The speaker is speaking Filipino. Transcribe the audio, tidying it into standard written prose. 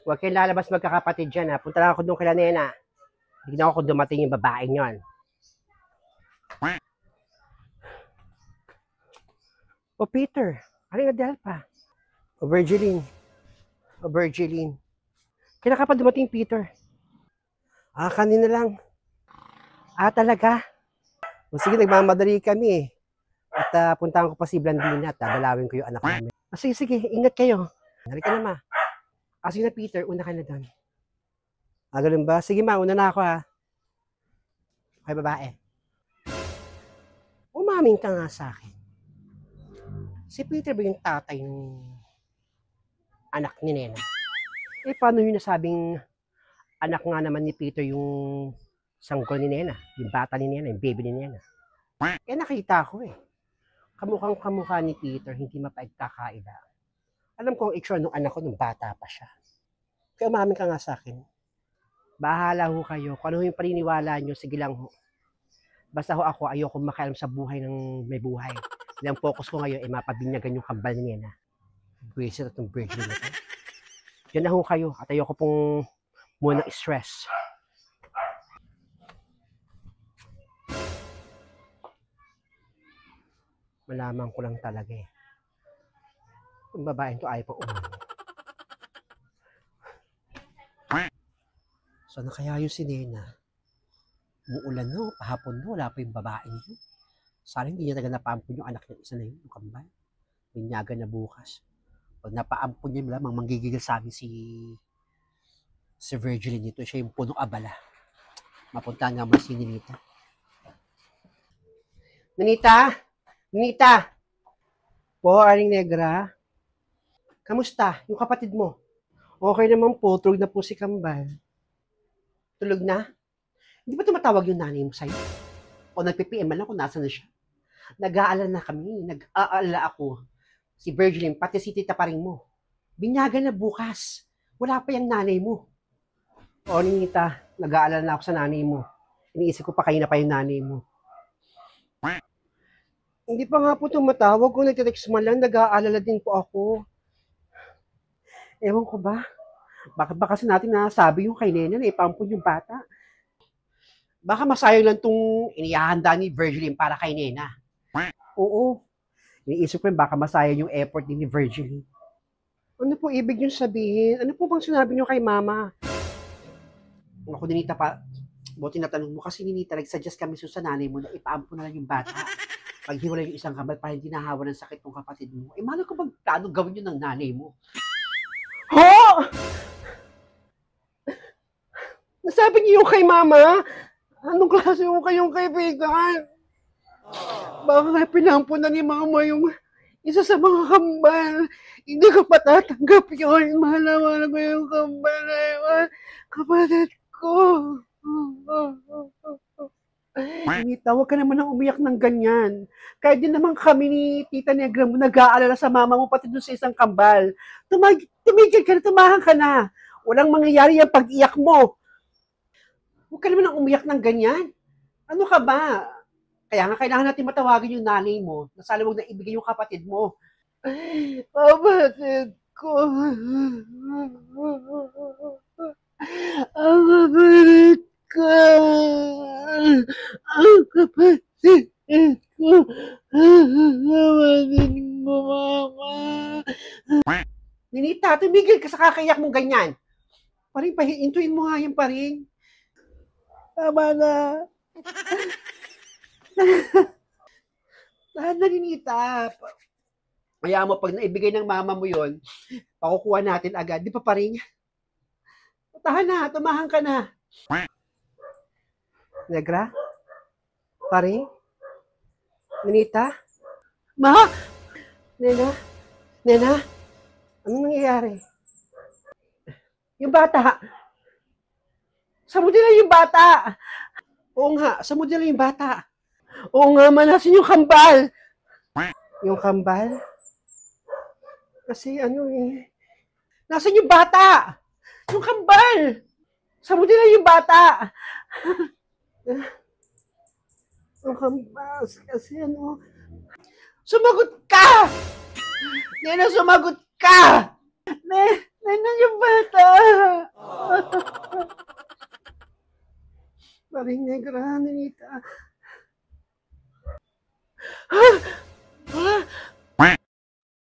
Huwag kayong lalabas magkakapatid dyan, ha. Punta lang ako doon kay Nena. Tignan ko kung dumating yung babaeng yon. O Peter, aling Adelpa. O Virgiline. O Virgiline. Kailan ka pa dumating, Peter? Kanina lang. Talaga? O sige, nagmamadali kami eh. At puntahan ko pa si Blandina at dalawin ko yung anak namin. Sige, ingat kayo. Halika na, ma. Sige na, Peter, una ka na doon. Ganun ba? Sige, ma, una na ako, ha. Okay, babae. Umamin ka nga sa akin. Si Peter ba yung tatay ng anak ni Nena? Paano yun nasabing anak nga naman ni Peter yung sanggol ni Nena? Yung bata ni Nena, yung baby ni Nena. Nakita ko eh. Kamukhang-kamukha ni Peter, hindi mapagkakaila. Alam ko ang itsura ng anak ko nung bata pa siya. Kaya umamin ka nga sa akin. Bahala ho kayo. Kung ano yung paniniwala nyo, sige lang ho. Basta ho ako, ayoko makialam sa buhay ng may buhay. Ang focus ko ngayon ay mapabinyagan yung kambal ni Nena. Buwisit at yung virgin na ito. Diyan na ho kayo. At ayoko pong muna stress. Malaman ko lang talaga eh. Yung babaeng to ayaw pang umano. Sana kaya yung si Nena? Umuulan no, pahapon no, wala pa yung babaeng yun. Sana hindi niya taga napaampun yung anak niya isa na yun, yung kambal. Binyaga na bukas. Pag napaampun niya, malamang manggigigil sa amin si Virgil nito. Siya yung punong abala. Mapunta nga mo si Ninita. Ninita! Po, Aling Negra. Kamusta? Yung kapatid mo? Okay naman po, tulog na po si Kambal. Tulog na? Hindi ba tumatawag yung nanay mo sa'yo? O nagpi-PM lang kung nasa na siya? Nag-aalala na kami. Nag-aalala ako. Si Virgil, pati si tita paring mo. Binyaga na bukas. Wala pa yung nanay mo. O, Ninita, nag-aalala na ako sa nanay mo. Iniisip ko pa kayo na pa yung nanay mo. Hindi pa nga po tumatawag. Kung nagte-text man lang, nag-aalala din po ako. Ewan ko ba? Bakit ba kasi natin nasabi yung kay Nena na ipampun yung bata? Baka masayang lang itong inihahanda ni Virgil para kay Nena. Oo. Iniisip ko baka masayang yung effort ni Virgil. Ano po ibig yung sabihin? Ano po bang sinabi niyo kay Mama? Ako, Ninita pa. Buti natanong mo kasi Ninita, nag-suggest kami sa nanay mo na ipaampun na lang yung bata. Paghiwalay yung isang kambal para hindi nahawa ng sakit ng kapatid mo. Mano ko bang plano gawin yun ng nanay mo? Ho! Nasabi niyo yung kay Mama? Anong klase yung kayong kaibigan? Baka pinampunan ni Mama yung isa sa mga kambal. Hindi ko patatanggap yun. Mahal ko yung kambal na yun. Kapatid ko. Ninita, huwag ka naman nang umiyak ng ganyan. Kahit din naman kami ni Tita Negra mo nag-aalala sa mama mo pati doon sa isang kambal. Tumigil ka na, tumahan ka na. Walang mangyayari yung pag-iyak mo. Huwag ka naman nang umiyak ng ganyan. Ano ka ba? Kaya nga kailangan natin matawagin yung nanay mo. Nasala huwag na ibigay yung kapatid mo. Kapatid ko. Ang kapatid ko. Ang kapatid ko. Kapatid mo, Mama. Ninita, tumigil ka sa kakayak mong ganyan. Paring, pahintuin mo nga yan, paring. Tama na. Tahan na, Ninita. Kaya mo, pag naibigay ng mama mo yon, pakukuha natin agad. Di pa paring? Tahan na, tumahan ka na. Negra? Paring? Ninita? Ma? Nena? Nena? Anong nangyayari? Yung bata. Sa mo nila yung bata. Oo nga, sa mo nila yung bata. Oo nga, manasin yung kambal. Yung kambal? Kasi ano eh. Nasaan yung bata? Yung kambal. Sa mo nila yung bata. Yung kambal. Kasi ano. Sumagot ka! Nena, sumagot ka! Nena, yung bata! Maring Negra, Ninita.